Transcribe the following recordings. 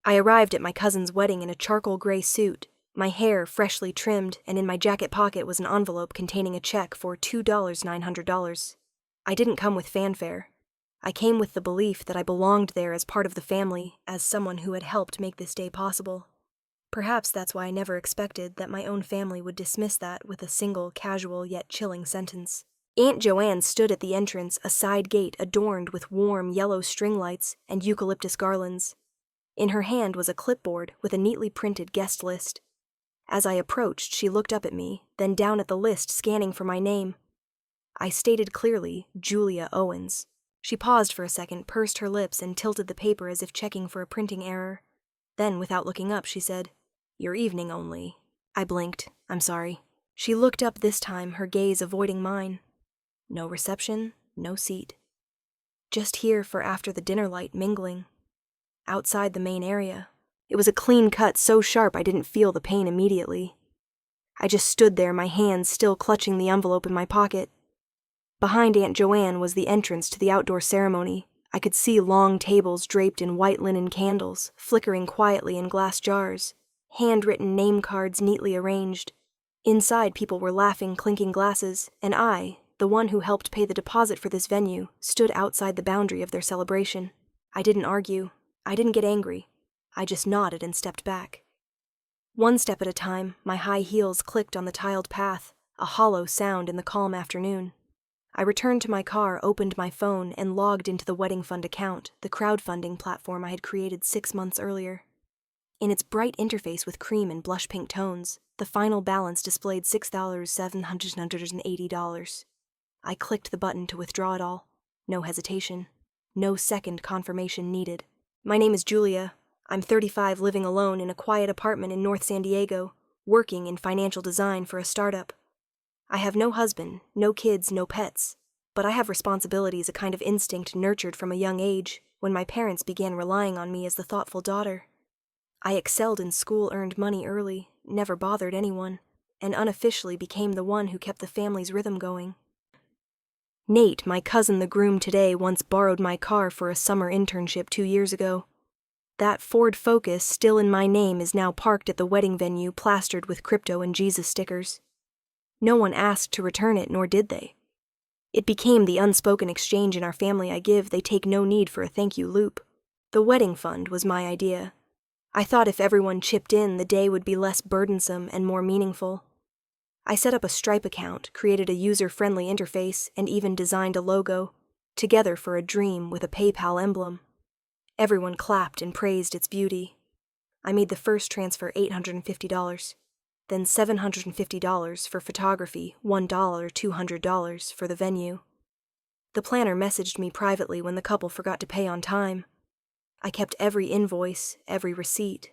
I arrived at my cousin's wedding in a charcoal gray suit, my hair freshly trimmed, and in my jacket pocket was an envelope containing a check for $2,900. I didn't come with fanfare. I came with the belief that I belonged there as part of the family, as someone who had helped make this day possible. Perhaps that's why I never expected that my own family would dismiss that with a single, casual yet chilling sentence. Aunt Joanne stood at the entrance, a side gate adorned with warm yellow string lights and eucalyptus garlands. In her hand was a clipboard with a neatly printed guest list. As I approached, she looked up at me, then down at the list, scanning for my name. I stated clearly, Julia Owens. She paused for a second, pursed her lips, and tilted the paper as if checking for a printing error. Then, without looking up, she said, "Your evening only." I blinked. "I'm sorry." She looked up this time, her gaze avoiding mine. No reception, no seat. Just here for after the dinner light mingling. Outside the main area. It was a clean cut so sharp I didn't feel the pain immediately. I just stood there, my hands still clutching the envelope in my pocket. Behind Aunt Joanne was the entrance to the outdoor ceremony. I could see long tables draped in white linen candles, flickering quietly in glass jars, handwritten name cards neatly arranged. Inside, people were laughing, clinking glasses, and I, the one who helped pay the deposit for this venue, stood outside the boundary of their celebration. I didn't argue. I didn't get angry. I just nodded and stepped back. One step at a time, my high heels clicked on the tiled path, a hollow sound in the calm afternoon. I returned to my car, opened my phone, and logged into the wedding fund account, the crowdfunding platform I had created 6 months earlier. In its bright interface with cream and blush pink tones, the final balance displayed $6,780. I clicked the button to withdraw it all. No hesitation. No second confirmation needed. My name is Julia. I'm 35, living alone in a quiet apartment in North San Diego, working in financial design for a startup. I have no husband, no kids, no pets, but I have responsibilities, a kind of instinct nurtured from a young age, when my parents began relying on me as the thoughtful daughter. I excelled in school, earned money early, never bothered anyone, and unofficially became the one who kept the family's rhythm going. Nate, my cousin the groom today, once borrowed my car for a summer internship 2 years ago. That Ford Focus, still in my name, is now parked at the wedding venue, plastered with crypto and Jesus stickers. No one asked to return it, nor did they. It became the unspoken exchange in our family. I give, they take, no need for a thank you loop. The wedding fund was my idea. I thought if everyone chipped in, the day would be less burdensome and more meaningful. I set up a Stripe account, created a user-friendly interface, and even designed a logo, together for a dream with a PayPal emblem. Everyone clapped and praised its beauty. I made the first transfer $850, then $750 for photography, $1, $200 for the venue. The planner messaged me privately when the couple forgot to pay on time. I kept every invoice, every receipt.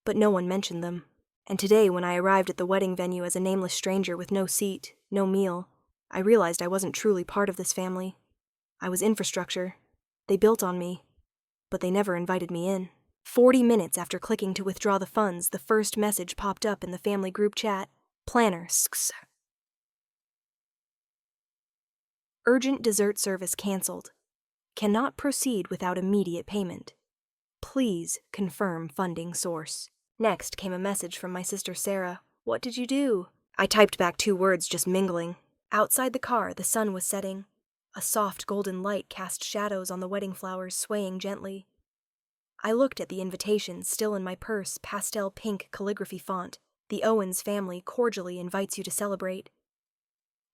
But no one mentioned them, and today when I arrived at the wedding venue as a nameless stranger with no seat, no meal, I realized I wasn't truly part of this family. I was infrastructure. They built on me, but they never invited me in. 40 minutes after clicking to withdraw the funds, the first message popped up in the family group chat. Planner, urgent dessert service canceled. Cannot proceed without immediate payment. Please confirm funding source. Next came a message from my sister Sarah. What did you do? I typed back 2 words, just mingling. Outside the car, the sun was setting. A soft golden light cast shadows on the wedding flowers, swaying gently. I looked at the invitation, still in my purse, pastel pink calligraphy font. The Owens family cordially invites you to celebrate.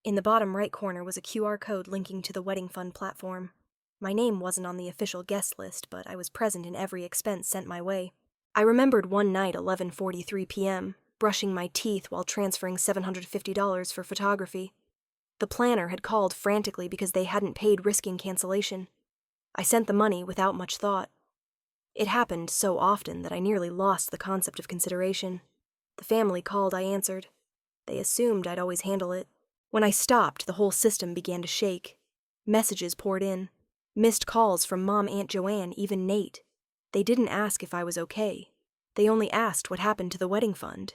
In the bottom right corner was a QR code linking to the wedding fund platform. My name wasn't on the official guest list, but I was present in every expense sent my way. I remembered one night, 11:43 p.m., brushing my teeth while transferring $750 for photography. The planner had called frantically because they hadn't paid, risking cancellation. I sent the money without much thought. It happened so often that I nearly lost the concept of consideration. The family called, I answered. They assumed I'd always handle it. When I stopped, the whole system began to shake. Messages poured in. Missed calls from Mom, Aunt Joanne, even Nate. They didn't ask if I was okay. They only asked what happened to the wedding fund.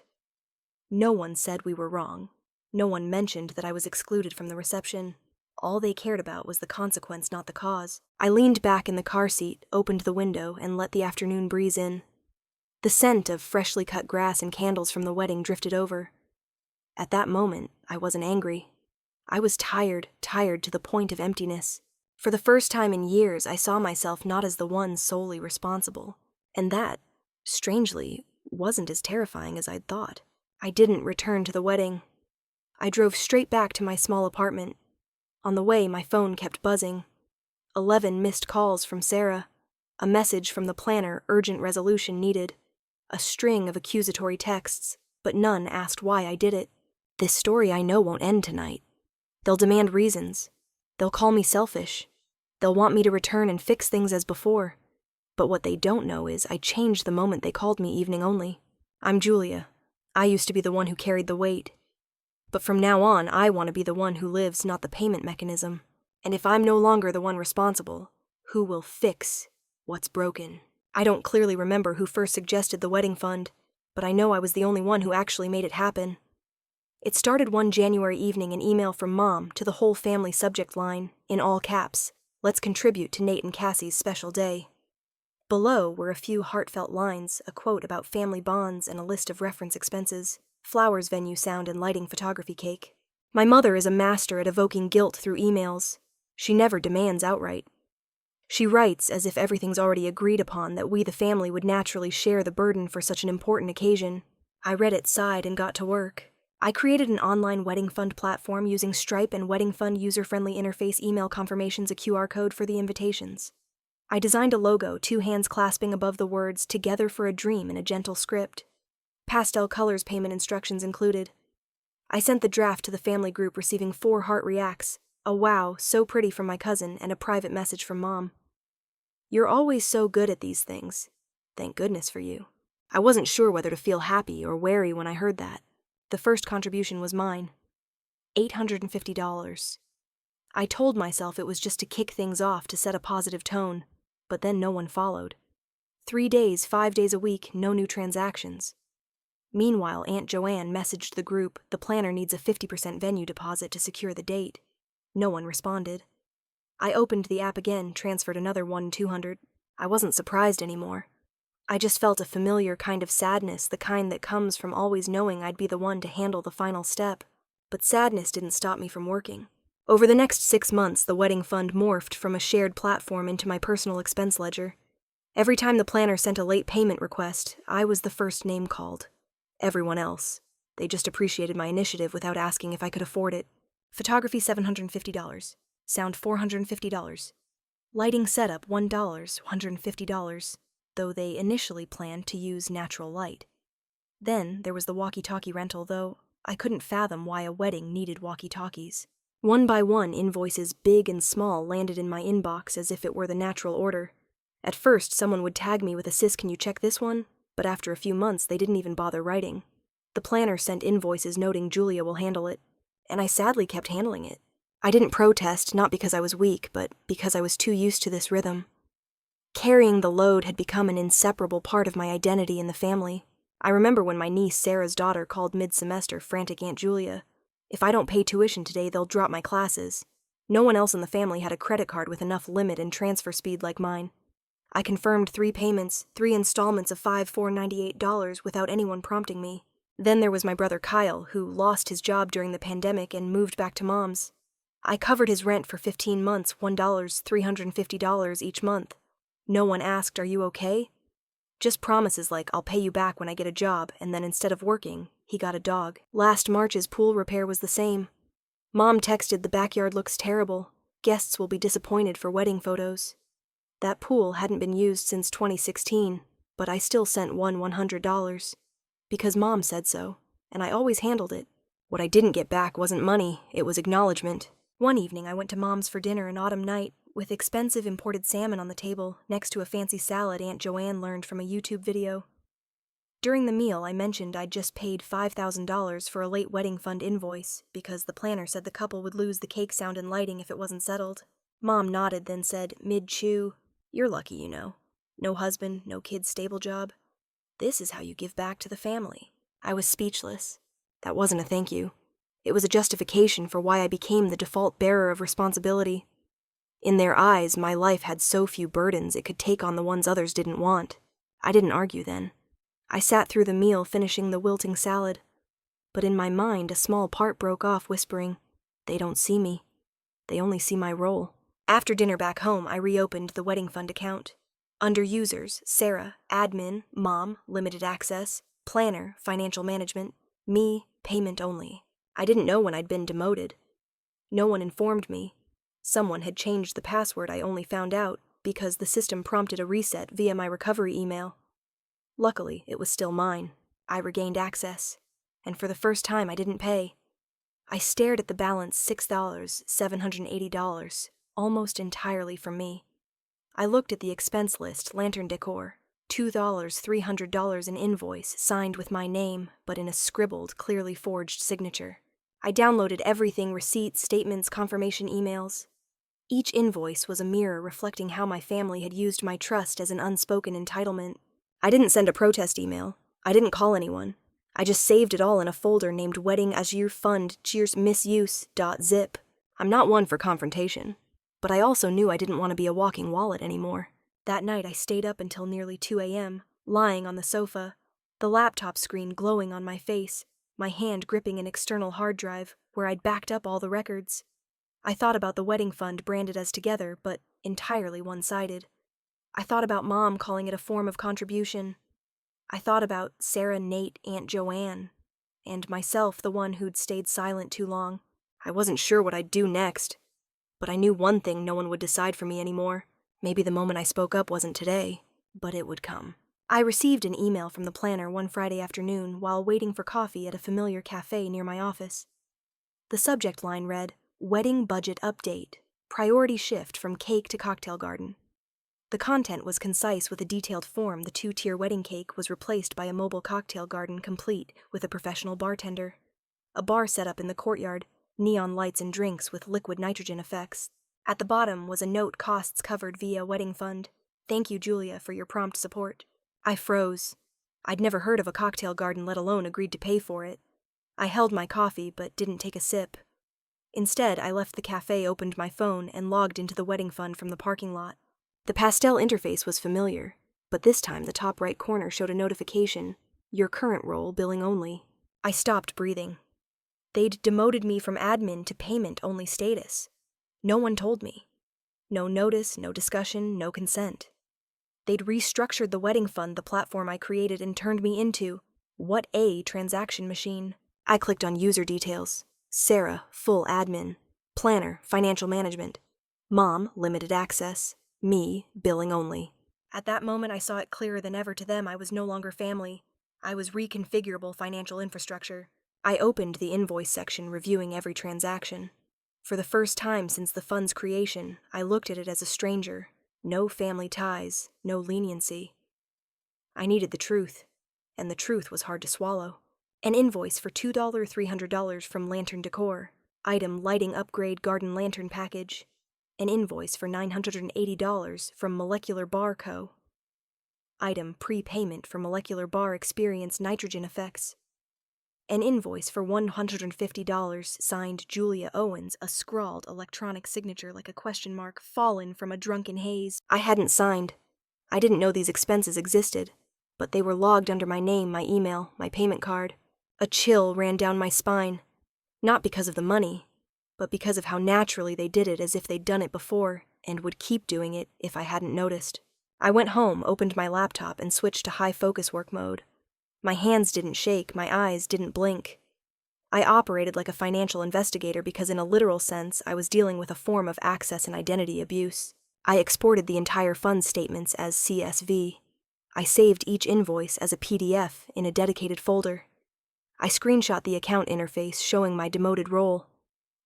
No one said we were wrong. No one mentioned that I was excluded from the reception. All they cared about was the consequence, not the cause. I leaned back in the car seat, opened the window, and let the afternoon breeze in. The scent of freshly cut grass and candles from the wedding drifted over. At that moment, I wasn't angry. I was tired to the point of emptiness. For the first time in years, I saw myself not as the one solely responsible. And that, strangely, wasn't as terrifying as I'd thought. I didn't return to the wedding. I drove straight back to my small apartment. On the way, my phone kept buzzing. 11 missed calls from Sarah. A message from the planner, urgent resolution needed. A string of accusatory texts, but none asked why I did it. This story I know won't end tonight. They'll demand reasons. They'll call me selfish. They'll want me to return and fix things as before. But what they don't know is I changed the moment they called me evening only. I'm Julia. I used to be the one who carried the weight. But from now on, I want to be the one who lives, not the payment mechanism. And if I'm no longer the one responsible, who will fix what's broken? I don't clearly remember who first suggested the wedding fund, but I know I was the only one who actually made it happen. It started one January evening, an email from Mom to the whole family subject line, in all caps, "Let's contribute to Nate and Cassie's special day." Below were a few heartfelt lines, a quote about family bonds, and a list of reference expenses. Flowers, venue, sound, and lighting, photography, cake. My mother is a master at evoking guilt through emails. She never demands outright. She writes as if everything's already agreed upon, that we the family would naturally share the burden for such an important occasion. I read it, sighed, and got to work. I created an online wedding fund platform using Stripe and Wedding Fund user-friendly interface, email confirmations, a QR code for the invitations. I designed a logo, 2 hands clasping above the words, "Together for a Dream," in a gentle script. Pastel colors, payment instructions included. I sent the draft to the family group, receiving 4 heart reacts, a "wow, so pretty" from my cousin, and a private message from Mom. "You're always so good at these things. Thank goodness for you." I wasn't sure whether to feel happy or wary when I heard that. The first contribution was mine. $850. I told myself it was just to kick things off, to set a positive tone, but then no one followed. 3 days, 5 days a week, no new transactions. Meanwhile, Aunt Joanne messaged the group, "The planner needs a 50% venue deposit to secure the date." No one responded. I opened the app again, transferred another $1,200. I wasn't surprised anymore. I just felt a familiar kind of sadness, the kind that comes from always knowing I'd be the one to handle the final step. But sadness didn't stop me from working. Over the next 6 months, the wedding fund morphed from a shared platform into my personal expense ledger. Every time the planner sent a late payment request, I was the first name called. Everyone else. They just appreciated my initiative without asking if I could afford it. Photography, $750. Sound, $450. Lighting setup, $1, $150, though they initially planned to use natural light. Then there was the walkie-talkie rental, though I couldn't fathom why a wedding needed walkie-talkies. One by one, invoices big and small landed in my inbox as if it were the natural order. At first, someone would tag me with a "Sis, can you check this one?" But after a few months, they didn't even bother writing. The planner sent invoices noting Julia will handle it, and I sadly kept handling it. I didn't protest, not because I was weak, but because I was too used to this rhythm. Carrying the load had become an inseparable part of my identity in the family. I remember when my niece Sarah's daughter called mid-semester, frantic Aunt Julia. "If I don't pay tuition today, they'll drop my classes." No one else in the family had a credit card with enough limit and transfer speed like mine. I confirmed 3 payments, 3 installments of $5,498 without anyone prompting me. Then there was my brother Kyle, who lost his job during the pandemic and moved back to Mom's. I covered his rent for 15 months, $1, $350 each month. No one asked, "Are you okay?" Just promises like, "I'll pay you back when I get a job," and then instead of working, he got a dog. Last March's pool repair was the same. Mom texted, "The backyard looks terrible. Guests will be disappointed for wedding photos." That pool hadn't been used since 2016, but I still sent $100. Because Mom said so, and I always handled it. What I didn't get back wasn't money, it was acknowledgement. One evening I went to Mom's for dinner, an autumn night, with expensive imported salmon on the table, next to a fancy salad Aunt Joanne learned from a YouTube video. During the meal, I mentioned I'd just paid $5,000 for a late wedding fund invoice, because the planner said the couple would lose the cake, sound, and lighting if it wasn't settled. Mom nodded, then said, mid-chew, "You're lucky, you know. No husband, no kids, stable job. This is how you give back to the family." I was speechless. That wasn't a thank you. It was a justification for why I became the default bearer of responsibility. In their eyes, my life had so few burdens it could take on the ones others didn't want. I didn't argue then. I sat through the meal, finishing the wilting salad. But in my mind, a small part broke off, whispering, "They don't see me. They only see my role." After dinner back home, I reopened the wedding fund account. Under users, Sarah, admin, mom, limited access, planner, financial management, me, payment only. I didn't know when I'd been demoted. No one informed me. Someone had changed the password. I only found out because the system prompted a reset via my recovery email. Luckily, it was still mine. I regained access, and for the first time I didn't pay. I stared at the balance, $6,780, almost entirely from me. I looked at the expense list, lantern decor, $2,300 an invoice signed with my name, but in a scribbled, clearly forged signature. I downloaded everything: receipts, statements, confirmation emails. Each invoice was a mirror reflecting how my family had used my trust as an unspoken entitlement. I didn't send a protest email. I didn't call anyone. I just saved it all in a folder named Wedding Azure Fund Cheers Misuse.zip. I'm not one for confrontation, but I also knew I didn't want to be a walking wallet anymore. That night I stayed up until nearly 2 a.m., lying on the sofa, the laptop screen glowing on my face, my hand gripping an external hard drive where I'd backed up all the records. I thought about the wedding fund branded as together, but entirely one-sided. I thought about Mom calling it a form of contribution. I thought about Sarah, Nate, Aunt Joanne, and myself, the one who'd stayed silent too long. I wasn't sure what I'd do next, but I knew one thing: no one would decide for me anymore. Maybe the moment I spoke up wasn't today, but it would come. I received an email from the planner one Friday afternoon while waiting for coffee at a familiar cafe near my office. The subject line read, "Wedding Budget Update. Priority Shift from Cake to Cocktail Garden." The content was concise with a detailed form. The 2-tier wedding cake was replaced by a mobile cocktail garden complete with a professional bartender. A bar set up in the courtyard, neon lights and drinks with liquid nitrogen effects. At the bottom was a note: costs covered via wedding fund. Thank you, Julia, for your prompt support. I froze. I'd never heard of a cocktail garden, let alone agreed to pay for it. I held my coffee but didn't take a sip. Instead, I left the cafe, opened my phone, and logged into the wedding fund from the parking lot. The pastel interface was familiar, but this time the top right corner showed a notification: "Your current role, billing only." I stopped breathing. They'd demoted me from admin to payment-only status. No one told me. No notice, no discussion, no consent. They'd restructured the wedding fund, the platform I created, and turned me into what a transaction machine. I clicked on user details. Sarah, full admin. Planner, financial management. Mom, limited access. Me, billing only. At that moment, I saw it clearer than ever. To them, I was no longer family. I was reconfigurable financial infrastructure. I opened the invoice section, reviewing every transaction. For the first time since the fund's creation, I looked at it as a stranger. No family ties, no leniency. I needed the truth, and the truth was hard to swallow. An invoice for $2,300 from Lantern Decor. Item: lighting upgrade garden lantern package. An invoice for $980 from Molecular Bar Co. Item: prepayment for Molecular Bar Experience nitrogen effects. An invoice for $150 signed Julia Owens, a scrawled electronic signature like a question mark fallen from a drunken haze. I hadn't signed. I didn't know these expenses existed, but they were logged under my name, my email, my payment card. A chill ran down my spine, not because of the money, but because of how naturally they did it, as if they'd done it before and would keep doing it if I hadn't noticed. I went home, opened my laptop, and switched to high focus work mode. My hands didn't shake, my eyes didn't blink. I operated like a financial investigator because, in a literal sense, I was dealing with a form of access and identity abuse. I exported the entire fund statements as CSV. I saved each invoice as a PDF in a dedicated folder. I screenshot the account interface showing my demoted role.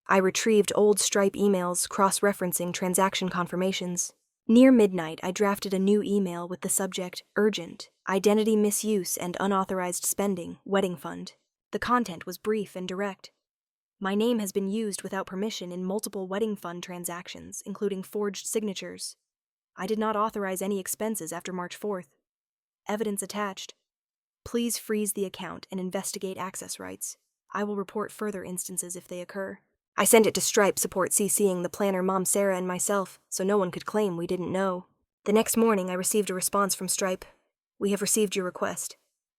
I retrieved old Stripe emails cross-referencing transaction confirmations. Near midnight, I drafted a new email with the subject, "Urgent, Identity Misuse and Unauthorized Spending, Wedding Fund." The content was brief and direct. My name has been used without permission in multiple wedding fund transactions, including forged signatures. I did not authorize any expenses after March 4th. Evidence attached. Please freeze the account and investigate access rights. I will report further instances if they occur. I sent it to Stripe Support CCing the planner, Mom Sarah, and myself, so no one could claim we didn't know. The next morning, I received a response from Stripe. We have received your request.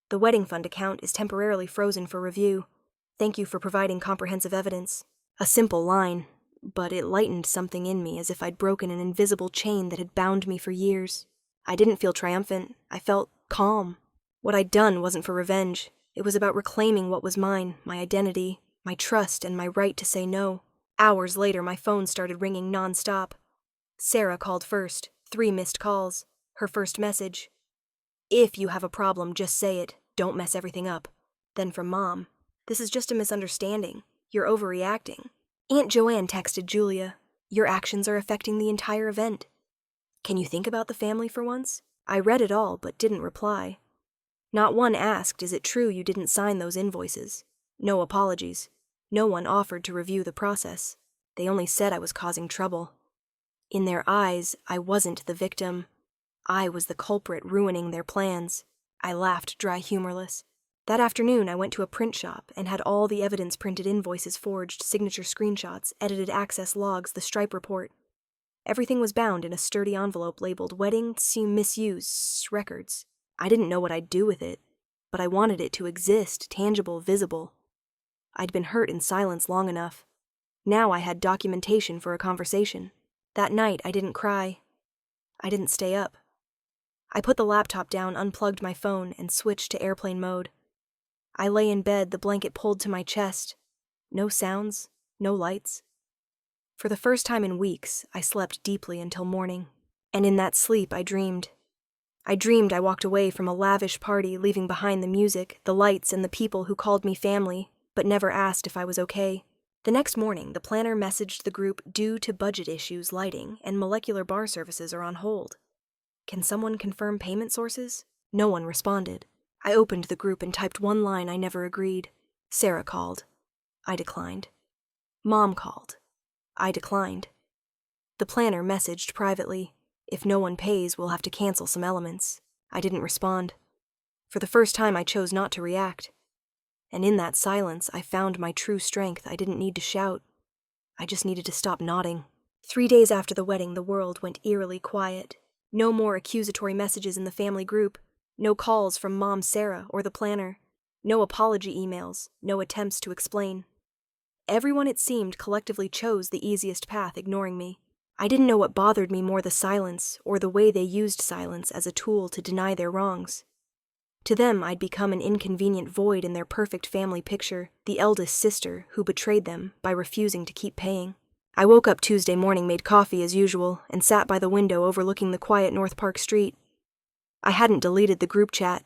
The wedding fund account is temporarily frozen for review. Thank you for providing comprehensive evidence. A simple line, but it lightened something in me as if I'd broken an invisible chain that had bound me for years. I didn't feel triumphant. I felt calm. What I'd done wasn't for revenge. It was about reclaiming what was mine, my identity, my trust, and my right to say no. Hours later, my phone started ringing nonstop. Sarah called first, 3 missed calls. Her first message: "If you have a problem, just say it. Don't mess everything up." Then from Mom: "This is just a misunderstanding. You're overreacting." Aunt Joanne texted Julia: "Your actions are affecting the entire event. Can you think about the family for once?" I read it all, but didn't reply. Not one asked, "Is it true you didn't sign those invoices?" No apologies. No one offered to review the process. They only said I was causing trouble. In their eyes, I wasn't the victim. I was the culprit ruining their plans. I laughed, dry humorless. That afternoon, I went to a print shop and had all the evidence printed invoices forged, signature screenshots, edited access logs, the Stripe report. Everything was bound in a sturdy envelope labeled Wedding Misuse Records. I didn't know what I'd do with it, but I wanted it to exist, tangible, visible. I'd been hurt in silence long enough. Now I had documentation for a conversation. That night, I didn't cry. I didn't stay up. I put the laptop down, unplugged my phone, and switched to airplane mode. I lay in bed, the blanket pulled to my chest. No sounds, no lights. For the first time in weeks, I slept deeply until morning. And in that sleep, I dreamed. I walked away from a lavish party, leaving behind the music, the lights, and the people who called me family, but never asked if I was okay. The next morning, the planner messaged the group, "Due to budget issues, lighting and molecular bar services are on hold. Can someone confirm payment sources?" No one responded. I opened the group and typed one line I never agreed. Sarah called. I declined. Mom called. I declined. The planner messaged privately, "If no one pays, we'll have to cancel some elements." I didn't respond. For the first time, I chose not to react. And in that silence, I found my true strength. I didn't need to shout. I just needed to stop nodding. 3 days after the wedding, the world went eerily quiet. No more accusatory messages in the family group. No calls from Mom Sarah or the planner. No apology emails. No attempts to explain. Everyone, it seemed, collectively chose the easiest path, ignoring me. I didn't know what bothered me more, the silence, or the way they used silence as a tool to deny their wrongs. To them, I'd become an inconvenient void in their perfect family picture, the eldest sister who betrayed them by refusing to keep paying. I woke up Tuesday morning, made coffee as usual, and sat by the window overlooking the quiet North Park street. I hadn't deleted the group chat.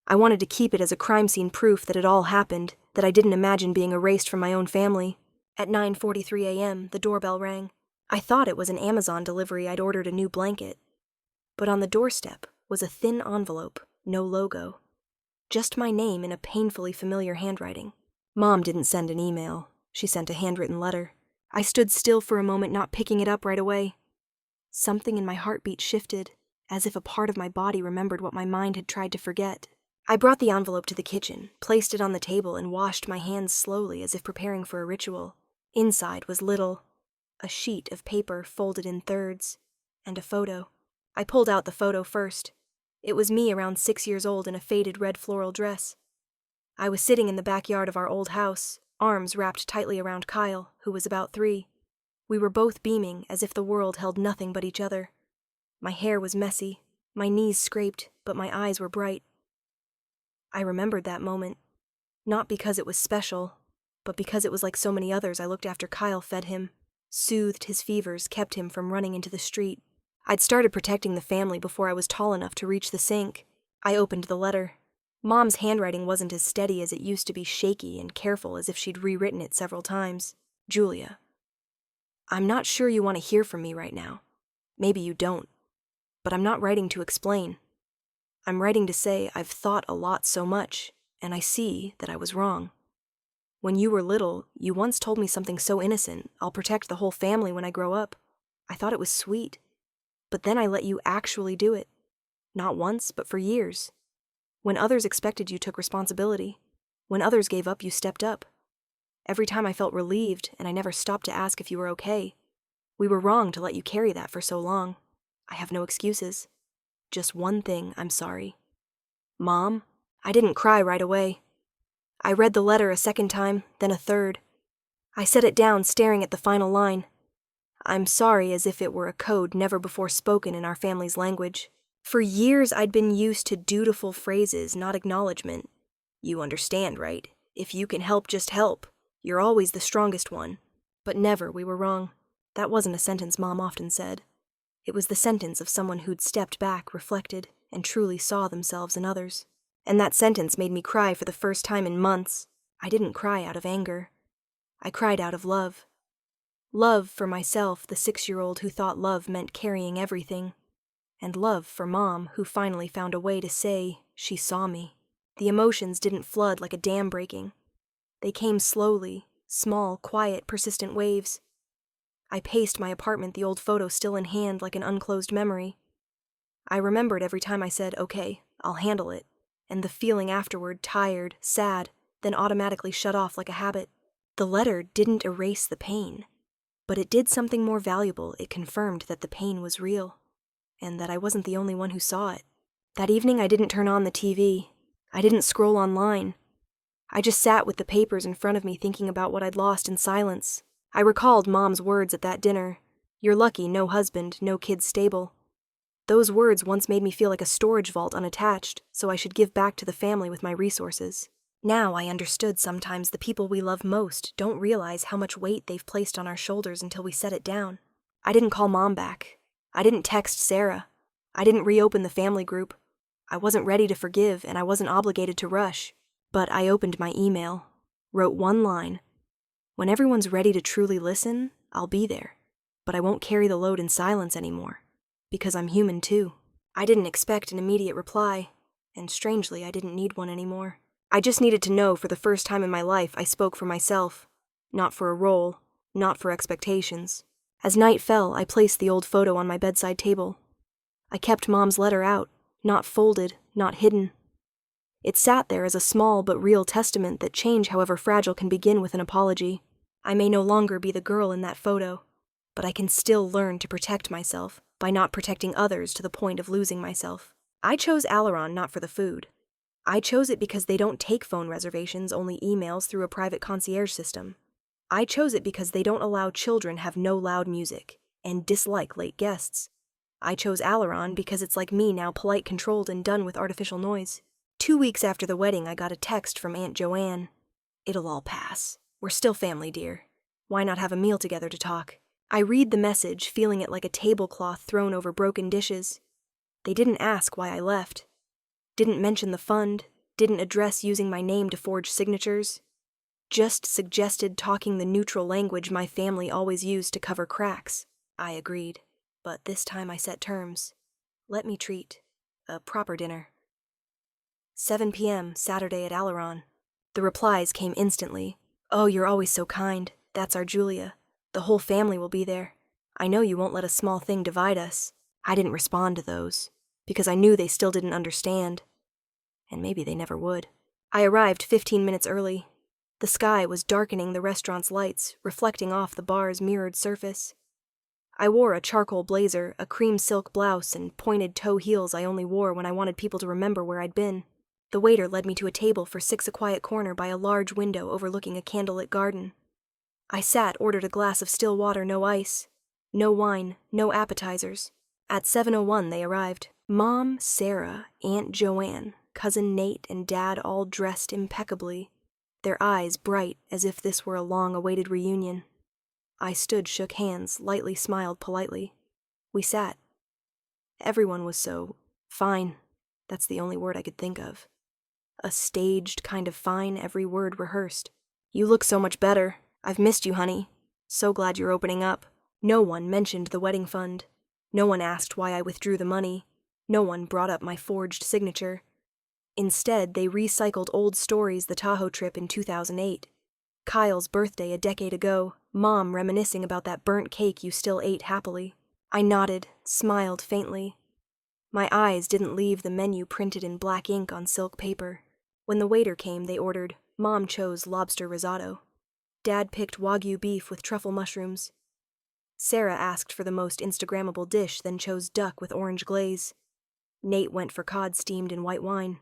I wanted to keep it as a crime scene proof that it all happened, that I didn't imagine being erased from my own family. At 9:43 a.m., the doorbell rang. I thought it was an Amazon delivery. I'd ordered a new blanket. But on the doorstep was a thin envelope, no logo. Just my name in a painfully familiar handwriting. Mom didn't send an email. She sent a handwritten letter. I stood still for a moment, not picking it up right away. Something in my heartbeat shifted, as if a part of my body remembered what my mind had tried to forget. I brought the envelope to the kitchen, placed it on the table, and washed my hands slowly as if preparing for a ritual. Inside was little: a sheet of paper folded in thirds, and a photo. I pulled out the photo first. It was me around 6 years old in a faded red floral dress. I was sitting in the backyard of our old house, arms wrapped tightly around Kyle, who was about 3. We were both beaming, as if the world held nothing but each other. My hair was messy, my knees scraped, but my eyes were bright. I remembered that moment, not because it was special, but because it was like so many others I looked after Kyle, fed him, soothed his fevers, kept him from running into the street. I'd started protecting the family before I was tall enough to reach the sink. I opened the letter. Mom's handwriting wasn't as steady as it used to be, shaky and careful, as if she'd rewritten it several times. "Julia, I'm not sure you want to hear from me right now. Maybe you don't. But I'm not writing to explain. I'm writing to say I've thought a lot so much, and I see that I was wrong. When you were little, you once told me something so innocent: I'll protect the whole family when I grow up. I thought it was sweet. But then I let you actually do it. Not once, but for years. When others expected, you took responsibility. When others gave up, you stepped up. Every time I felt relieved, and I never stopped to ask if you were okay. We were wrong to let you carry that for so long. I have no excuses. Just one thing, I'm sorry. Mom, I didn't cry right away. I read the letter a second time, then a third. I set it down, staring at the final line. I'm sorry, as if it were a code never before spoken in our family's language. For years I'd been used to dutiful phrases, not acknowledgement. You understand, right? If you can help, just help. You're always the strongest one. But never, we were wrong. That wasn't a sentence Mom often said. It was the sentence of someone who'd stepped back, reflected, and truly saw themselves in others. And that sentence made me cry for the first time in months. I didn't cry out of anger. I cried out of love. Love for myself, the 6-year-old who thought love meant carrying everything. And love for Mom, who finally found a way to say she saw me. The emotions didn't flood like a dam breaking. They came slowly, small, quiet, persistent waves. I paced my apartment, the old photo still in hand like an unclosed memory. I remembered every time I said, okay, I'll handle it, and the feeling afterward, tired, sad, then automatically shut off like a habit. The letter didn't erase the pain, but it did something more valuable. It confirmed that the pain was real, and that I wasn't the only one who saw it. That evening I didn't turn on the TV. I didn't scroll online. I just sat with the papers in front of me thinking about what I'd lost in silence. I recalled Mom's words at that dinner. You're lucky, no husband, no kids stable. Those words once made me feel like a storage vault unattached, so I should give back to the family with my resources. Now I understood sometimes the people we love most don't realize how much weight they've placed on our shoulders until we set it down. I didn't call Mom back. I didn't text Sarah. I didn't reopen the family group. I wasn't ready to forgive, and I wasn't obligated to rush. But I opened my email, wrote one line. When everyone's ready to truly listen, I'll be there. But I won't carry the load in silence anymore. Because I'm human too. I didn't expect an immediate reply, and strangely, I didn't need one anymore. I just needed to know for the first time in my life I spoke for myself. Not for a role, not for expectations. As night fell, I placed the old photo on my bedside table. I kept Mom's letter out, not folded, not hidden. It sat there as a small but real testament that change, however fragile, can begin with an apology. I may no longer be the girl in that photo, but I can still learn to protect myself by not protecting others to the point of losing myself. I chose Aileron not for the food. I chose it because they don't take phone reservations, only emails through a private concierge system. I chose it because they don't allow children have no loud music and dislike late guests. I chose Aileron because it's like me now, polite, controlled, and done with artificial noise. 2 weeks after the wedding, I got a text from Aunt Joanne. It'll all pass. We're still family, dear. Why not have a meal together to talk? I read the message, feeling it like a tablecloth thrown over broken dishes. They didn't ask why I left. Didn't mention the fund. Didn't address using my name to forge signatures. Just suggested talking the neutral language my family always used to cover cracks. I agreed. But this time I set terms. Let me treat. A proper dinner. 7 p.m., Saturday at Aileron. The replies came instantly. Oh, you're always so kind. That's our Julia. The whole family will be there. I know you won't let a small thing divide us. I didn't respond to those, because I knew they still didn't understand. And maybe they never would. I arrived 15 minutes early. The sky was darkening the restaurant's lights, reflecting off the bar's mirrored surface. I wore a charcoal blazer, a cream silk blouse, and pointed toe heels I only wore when I wanted people to remember where I'd been. The waiter led me to a table for 6, a quiet corner by a large window overlooking a candlelit garden. I sat, ordered a glass of still water, no ice. No wine, no appetizers. At 7:01 they arrived. Mom, Sarah, Aunt Joanne, Cousin Nate, and Dad all dressed impeccably, their eyes bright as if this were a long-awaited reunion. I stood, shook hands, lightly smiled politely. We sat. Everyone was so fine. That's the only word I could think of. A staged kind of fine, every word rehearsed. You look so much better. I've missed you, honey. So glad you're opening up. No one mentioned the wedding fund. No one asked why I withdrew the money. No one brought up my forged signature. Instead, they recycled old stories, the Tahoe trip in 2008. Kyle's birthday a decade ago, Mom reminiscing about that burnt cake you still ate happily. I nodded, smiled faintly. My eyes didn't leave the menu printed in black ink on silk paper. When the waiter came, they ordered. Mom chose lobster risotto. Dad picked Wagyu beef with truffle mushrooms. Sarah asked for the most Instagrammable dish, then chose duck with orange glaze. Nate went for cod steamed in white wine.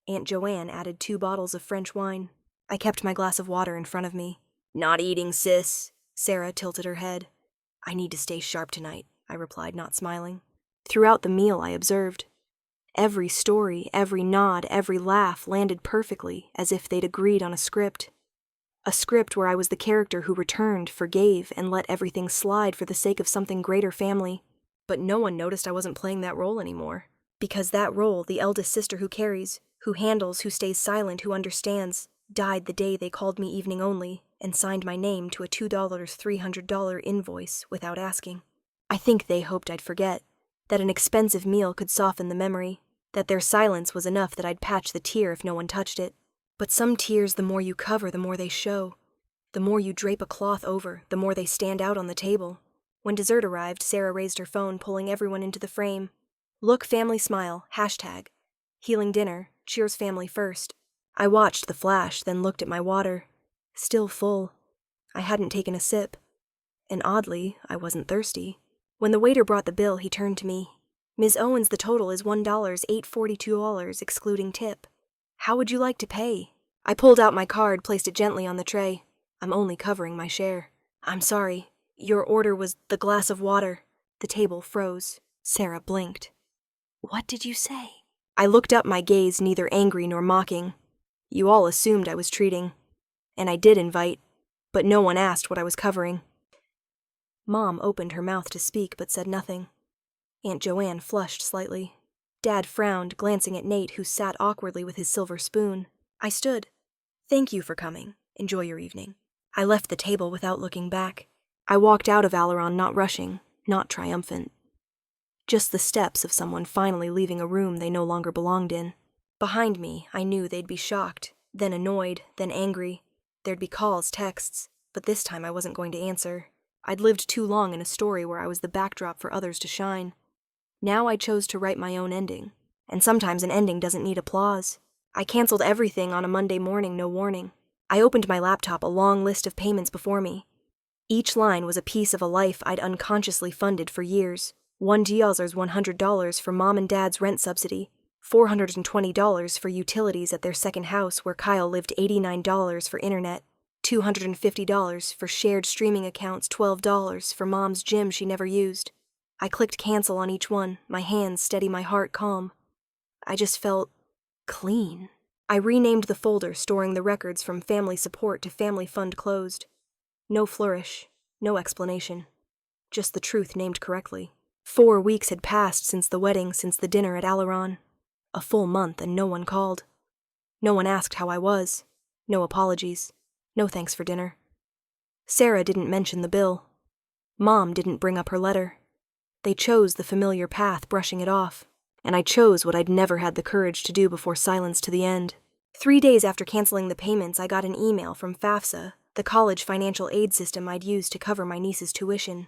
Aunt Joanne added 2 bottles of French wine. I kept my glass of water in front of me. "Not eating, sis." Sarah tilted her head. "I need to stay sharp tonight," I replied, not smiling. Throughout the meal, I observed. Every story, every nod, every laugh landed perfectly, as if they'd agreed on a script. A script where I was the character who returned, forgave, and let everything slide for the sake of something greater family. But no one noticed I wasn't playing that role anymore. Because that role, the eldest sister who carries, who handles, who stays silent, who understands, died the day they called me evening only and signed my name to a $2 $300 invoice without asking. I think they hoped I'd forget, that an expensive meal could soften the memory, that their silence was enough that I'd patch the tear if no one touched it. But some tears, the more you cover, the more they show. The more you drape a cloth over, the more they stand out on the table. When dessert arrived, Sarah raised her phone, pulling everyone into the frame. "Look, family smile, hashtag. Healing dinner, cheers family first." I watched the flash, then looked at my water. Still full. I hadn't taken a sip. And oddly, I wasn't thirsty. When the waiter brought the bill, he turned to me. "Ms. Owens, the total is $1,842, excluding tip. How would you like to pay?" I pulled out my card, placed it gently on the tray. "I'm only covering my share." "I'm sorry. Your order was the glass of water." The table froze. Sarah blinked. "What did you say?" I looked up, my gaze neither angry nor mocking. "You all assumed I was treating. And I did invite, but no one asked what I was covering." Mom opened her mouth to speak but said nothing. Aunt Joanne flushed slightly. Dad frowned, glancing at Nate, who sat awkwardly with his silver spoon. I stood. "Thank you for coming. Enjoy your evening." I left the table without looking back. I walked out of Alaron not rushing, not triumphant. Just the steps of someone finally leaving a room they no longer belonged in. Behind me, I knew they'd be shocked, then annoyed, then angry. There'd be calls, texts, but this time I wasn't going to answer. I'd lived too long in a story where I was the backdrop for others to shine. Now I chose to write my own ending, and sometimes an ending doesn't need applause. I canceled everything on a Monday morning, no warning. I opened my laptop, a long list of payments before me. Each line was a piece of a life I'd unconsciously funded for years. $1,100 for Mom and Dad's rent subsidy, $420 for utilities at their second house where Kyle lived, $89 for internet, $250 for shared streaming accounts, $12 for Mom's gym she never used. I clicked cancel on each one, my hands steady, my heart calm. I just felt clean. I renamed the folder, storing the records from family support to family fund closed. No flourish, no explanation. Just the truth named correctly. 4 weeks had passed since the wedding, since the dinner at Alaron. A full month and no one called. No one asked how I was. No apologies. No thanks for dinner. Sarah didn't mention the bill. Mom didn't bring up her letter. They chose the familiar path, brushing it off. And I chose what I'd never had the courage to do before silence to the end. 3 days after canceling the payments, I got an email from FAFSA, the college financial aid system I'd used to cover my niece's tuition.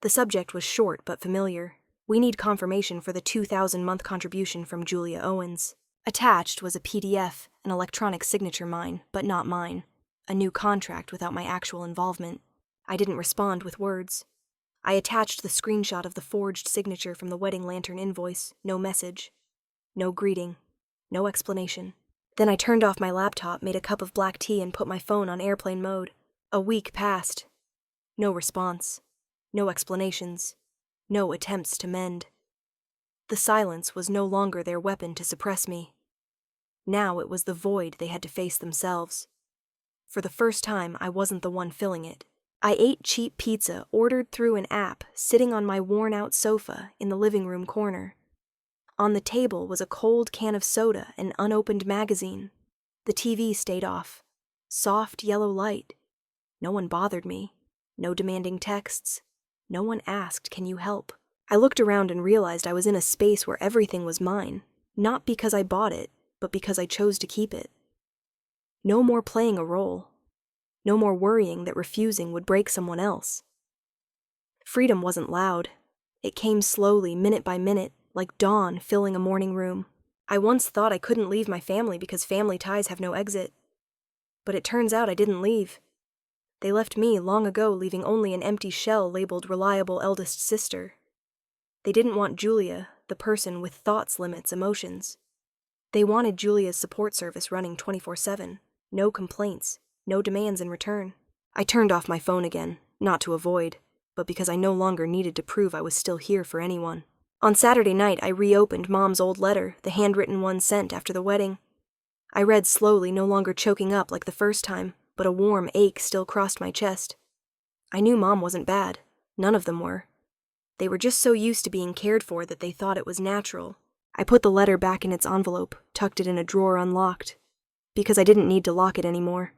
The subject was short but familiar. "We need confirmation for the $2,000 contribution from Julia Owens." Attached was a PDF, an electronic signature mine, but not mine. A new contract without my actual involvement. I didn't respond with words. I attached the screenshot of the forged signature from the wedding lantern invoice. No message. No greeting. No explanation. Then I turned off my laptop, made a cup of black tea, and put my phone on airplane mode. A week passed. No response. No explanations. No attempts to mend. The silence was no longer their weapon to suppress me. Now it was the void they had to face themselves. For the first time, I wasn't the one filling it. I ate cheap pizza ordered through an app, sitting on my worn-out sofa in the living room corner. On the table was a cold can of soda and unopened magazine. The TV stayed off. Soft yellow light. No one bothered me. No demanding texts. No one asked, "Can you help?" I looked around and realized I was in a space where everything was mine, not because I bought it, but because I chose to keep it. No more playing a role. No more worrying that refusing would break someone else. Freedom wasn't loud. It came slowly, minute by minute, like dawn filling a morning room. I once thought I couldn't leave my family because family ties have no exit. But it turns out I didn't leave. They left me long ago, leaving only an empty shell labeled reliable eldest sister. They didn't want Julia, the person with thoughts, limits, emotions. They wanted Julia's support service running 24/7. No complaints, no demands in return. I turned off my phone again, not to avoid, but because I no longer needed to prove I was still here for anyone. On Saturday night, I reopened Mom's old letter, the handwritten one sent after the wedding. I read slowly, no longer choking up like the first time, but a warm ache still crossed my chest. I knew Mom wasn't bad. None of them were. They were just so used to being cared for that they thought it was natural. I put the letter back in its envelope, tucked it in a drawer unlocked, because I didn't need to lock it anymore.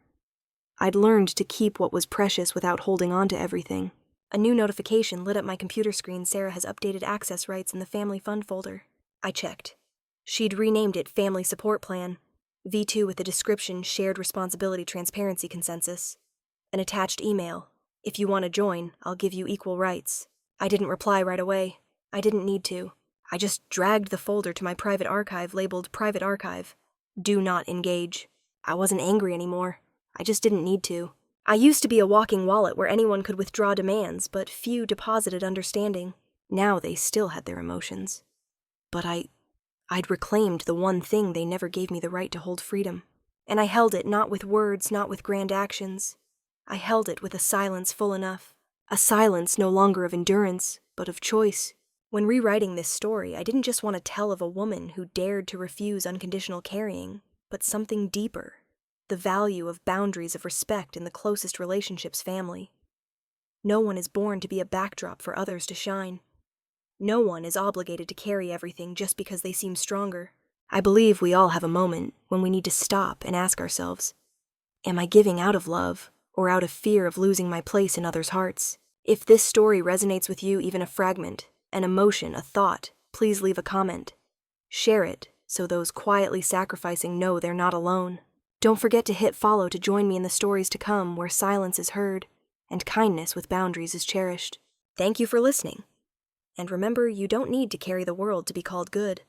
I'd learned to keep what was precious without holding on to everything. A new notification lit up my computer screen. Sarah has updated access rights in the Family Fund folder. I checked. She'd renamed it Family Support Plan, V2 with the description Shared Responsibility Transparency Consensus. An attached email. If you want to join, I'll give you equal rights. I didn't reply right away. I didn't need to. I just dragged the folder to my private archive labeled Private Archive. Do not engage. I wasn't angry anymore. I just didn't need to. I used to be a walking wallet where anyone could withdraw demands, but few deposited understanding. Now they still had their emotions. But I'd reclaimed the one thing they never gave me the right to hold: freedom. And I held it not with words, not with grand actions. I held it with a silence full enough. A silence no longer of endurance, but of choice. When rewriting this story, I didn't just want to tell of a woman who dared to refuse unconditional carrying, but something deeper. The value of boundaries of respect in the closest relationships: family. No one is born to be a backdrop for others to shine. No one is obligated to carry everything just because they seem stronger. I believe we all have a moment when we need to stop and ask ourselves, am I giving out of love or out of fear of losing my place in others' hearts? If this story resonates with you, even a fragment, an emotion, a thought, please leave a comment. Share it so those quietly sacrificing know they're not alone. Don't forget to hit follow to join me in the stories to come where silence is heard and kindness with boundaries is cherished. Thank you for listening. And remember, you don't need to carry the world to be called good.